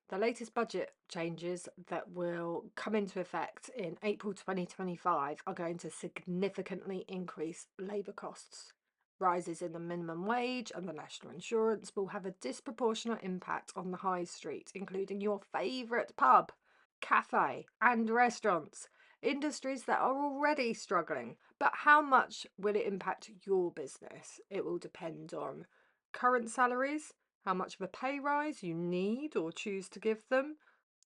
The latest budget changes that will come into effect in April 2025 are going to significantly increase labour costs. Rises in the minimum wage and the national insurance will have a disproportionate impact on the high street, including your favourite pub, cafe, and restaurants, industries that are already struggling. But how much will it impact your business? It will depend on current salaries, how much of a pay rise you need or choose to give them,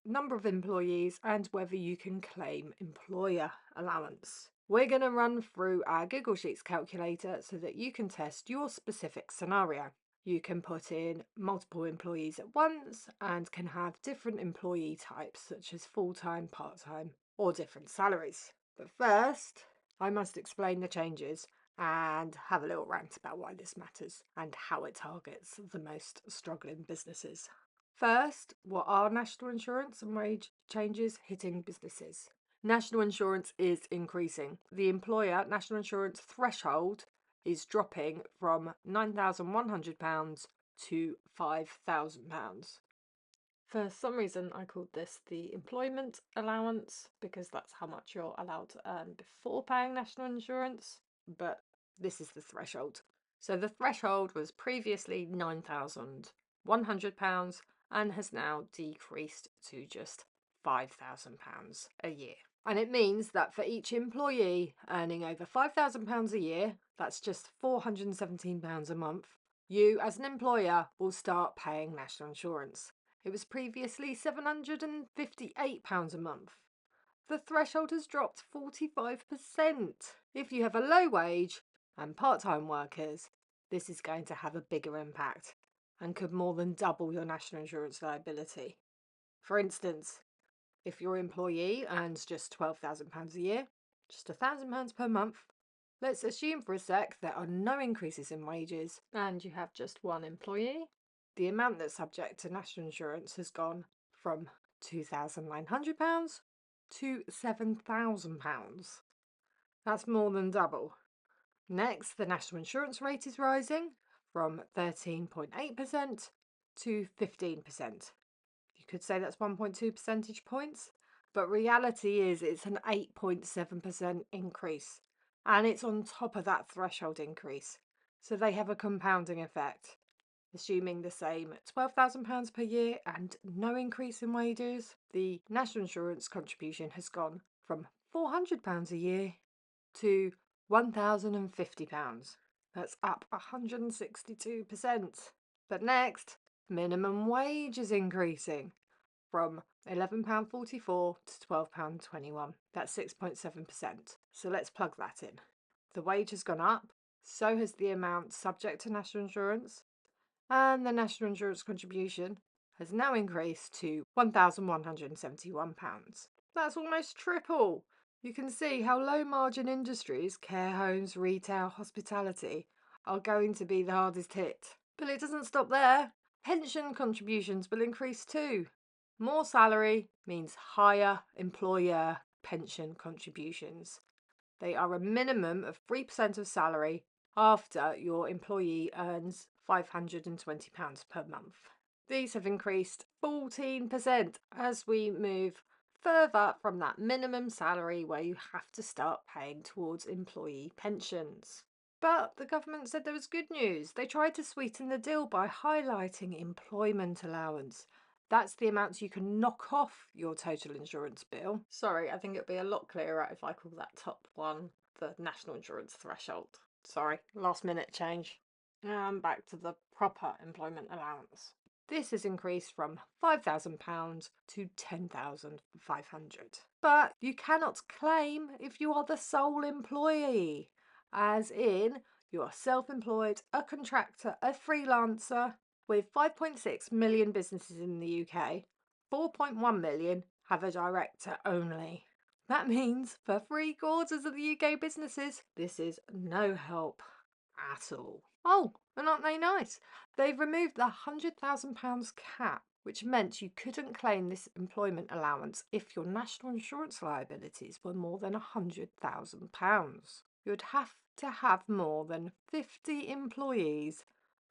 number of employees, and whether you can claim employer allowance. We're going to run through our Google Sheets calculator so that you can test your specific scenario. You can put in multiple employees at once and can have different employee types such as full-time, part-time, or different salaries. But first, I must explain the changes and have a little rant about why this matters and how it targets the most struggling businesses. First, what are national insurance and wage changes hitting businesses? National insurance is increasing. The employer national insurance threshold is dropping from £9,100 to £5,000. For some reason, I called this the Employment Allowance because that's how much you're allowed to earn before paying national insurance, but this is the threshold. So the threshold was previously £9,100 and has now decreased to just £5,000 a year. And it means that for each employee earning over £5,000 a year, that's just £417 a month, you as an employer will start paying national insurance. It was previously £758 a month. The threshold has dropped 45%. If you have a low wage and part-time workers, this is going to have a bigger impact and could more than double your national insurance liability. For instance, if your employee earns just £12,000 a year, just £1,000 per month, let's assume for a sec there are no increases in wages and you have just one employee, the amount that's subject to national insurance has gone from £2,900 to £7,000. That's more than double. Next, the national insurance rate is rising from 13.8% to 15%. You could say that's 1.2 percentage points, but reality is it's an 8.7% increase, and it's on top of that threshold increase. So they have a compounding effect. Assuming the same £12,000 per year and no increase in wages, the national insurance contribution has gone from £400 a year to £1,050. That's up 162%. But next, minimum wage is increasing from £11.44 to £12.21. That's 6.7%. So let's plug that in. The wage has gone up, so has the amount subject to national insurance, and the national insurance contribution has now increased to £1,171. That's almost triple. You can see how low margin industries, care homes, retail, hospitality, are going to be the hardest hit. But it doesn't stop there. Pension contributions will increase too. More salary means higher employer pension contributions. They are a minimum of 3% of salary after your employee earns £520 per month. These have increased 14% as we move further from that minimum salary where you have to start paying towards employee pensions. But the government said there was good news. They tried to sweeten the deal by highlighting employment allowance. That's the amount you can knock off your total insurance bill. Sorry, I think it'd be a lot clearer if I call that top one the national insurance threshold. Sorry, last minute change. Back to the proper employment allowance. This has increased from £5,000 to £10,500. But you cannot claim if you are the sole employee, as in you are self-employed, a contractor, a freelancer. With 5.6 million businesses in the UK, 4.1 million have a director only. That means for 3/4 of the UK businesses, this is no help at all. Oh, and aren't they nice? They've removed the £100,000 cap, which meant you couldn't claim this employment allowance if your national insurance liabilities were more than £100,000. You'd have to have more than 50 employees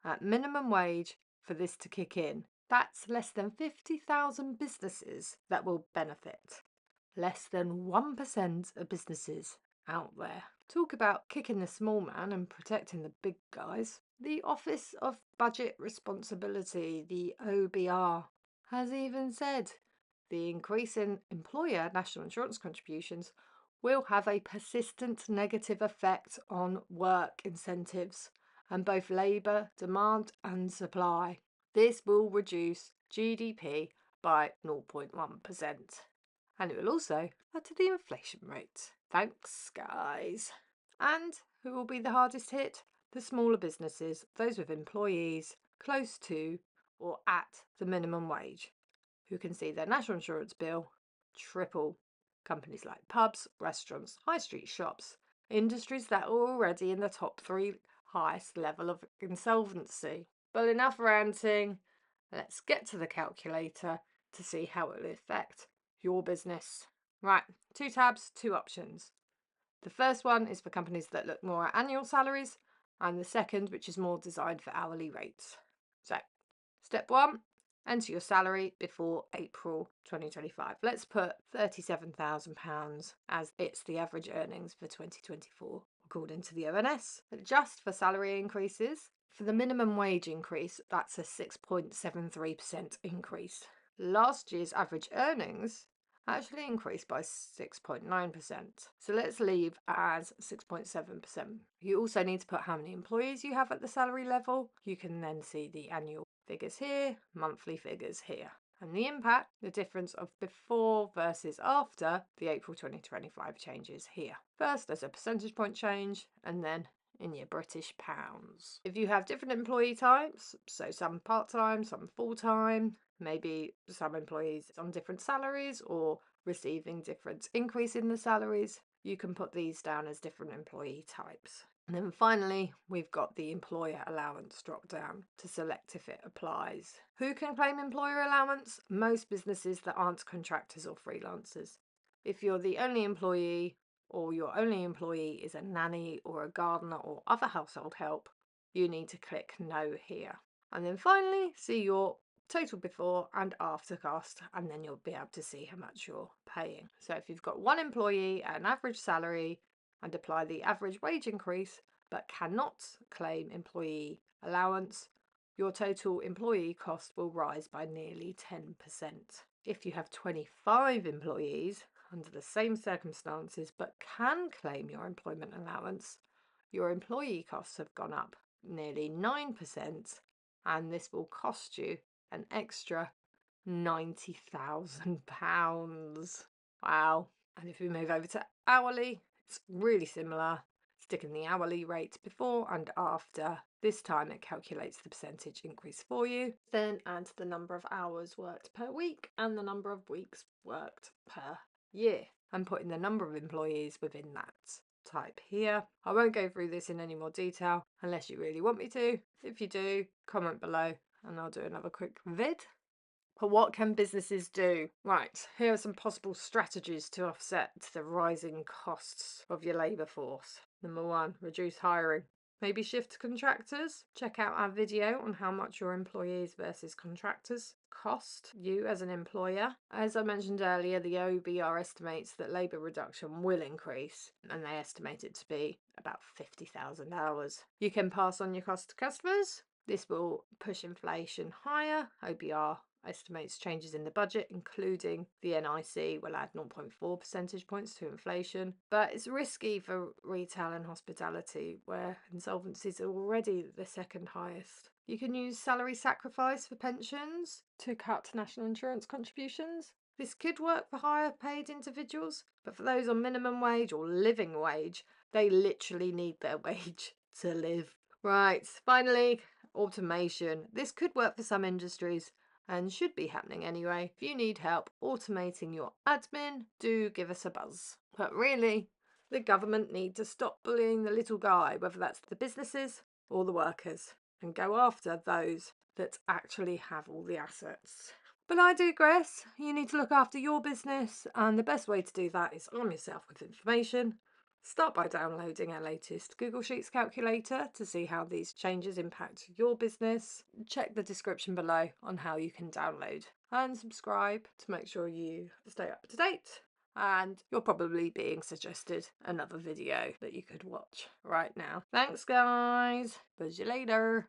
at minimum wage for this to kick in. That's less than 50,000 businesses that will benefit. Less than 1% of businesses out there. Talk about kicking the small man and protecting the big guys. The Office of Budget Responsibility, the OBR, has even said the increase in employer national insurance contributions will have a persistent negative effect on work incentives and both labour demand and supply. This will reduce GDP by 0.1%. And it will also add to the inflation rate. Thanks, guys. And who will be the hardest hit? The smaller businesses, those with employees close to or at the minimum wage, who can see their national insurance bill triple. Companies like pubs, restaurants, high street shops, industries that are already in the top 3 highest level of insolvency. But enough ranting. Let's get to the calculator to see how it will affect your business. Right, 2 tabs, 2 options. The first one is for companies that look more at annual salaries, and the second, which is more designed for hourly rates. So, step 1, enter your salary before April 2025. Let's put £37,000 as it's the average earnings for 2024, according to the ONS. Adjust for salary increases. For the minimum wage increase, that's a 6.73% increase. Last year's average earnings actually increased by 6.9%. So let's leave as 6.7%. You also need to put how many employees you have at the salary level. You can then see the annual figures here, monthly figures here. And the impact, the difference of before versus after the April 2025 changes here. First, there's a percentage point change, and then in your British pounds. If you have different employee types, so some part-time, some full-time, maybe some employees on different salaries or receiving different increase in the salaries, you can put these down as different employee types. And then finally, we've got the employer allowance drop down to select if it applies. Who can claim employer allowance? Most businesses that aren't contractors or freelancers. If you're the only employee, or your only employee is a nanny or a gardener or other household help, you need to click no here. And then finally, see your total before and after cost, and then you'll be able to see how much you're paying. So if you've got one employee at an average salary and apply the average wage increase but cannot claim employee allowance, your total employee cost will rise by nearly 10%. If you have 25 employees under the same circumstances but can claim your employment allowance, your employee costs have gone up nearly 9%, and this will cost you an extra £90,000. Wow. And if we move over to hourly, it's really similar. Sticking the hourly rate before and after. This time it calculates the percentage increase for you. Then add the number of hours worked per week and the number of weeks worked per year. I'm putting the number of employees within that type here. I won't go through this in any more detail unless you really want me to. If you do, comment below and I'll do another quick vid. But what can businesses do? Right, here are some possible strategies to offset the rising costs of your labour force. Number 1, reduce hiring. Maybe shift contractors. Check out our video on how much your employees versus contractors cost you as an employer. As I mentioned earlier, the OBR estimates that labour reduction will increase, and they estimate it to be about 50,000 hours. You can pass on your cost to customers. This will push inflation higher. OBR estimates changes in the budget, including the NIC, will add 0.4 percentage points to inflation. But it's risky for retail and hospitality, where insolvencies are already the second highest. You can use salary sacrifice for pensions to cut national insurance contributions. This could work for higher paid individuals, but for those on minimum wage or living wage, they literally need their wage to live. Right, finally, automation. This could work for some industries and should be happening anyway. If you need help automating your admin, do give us a buzz. But really, the government need to stop bullying the little guy, whether that's the businesses or the workers, and go after those that actually have all the assets. But I digress. You need to look after your business, and the best way to do that is arm yourself with information. Start by downloading our latest Google Sheets calculator to see how these changes impact your business. Check the description below on how you can download and subscribe to make sure you stay up to date. And you're probably being suggested another video that you could watch right now. Thanks, guys. See you later.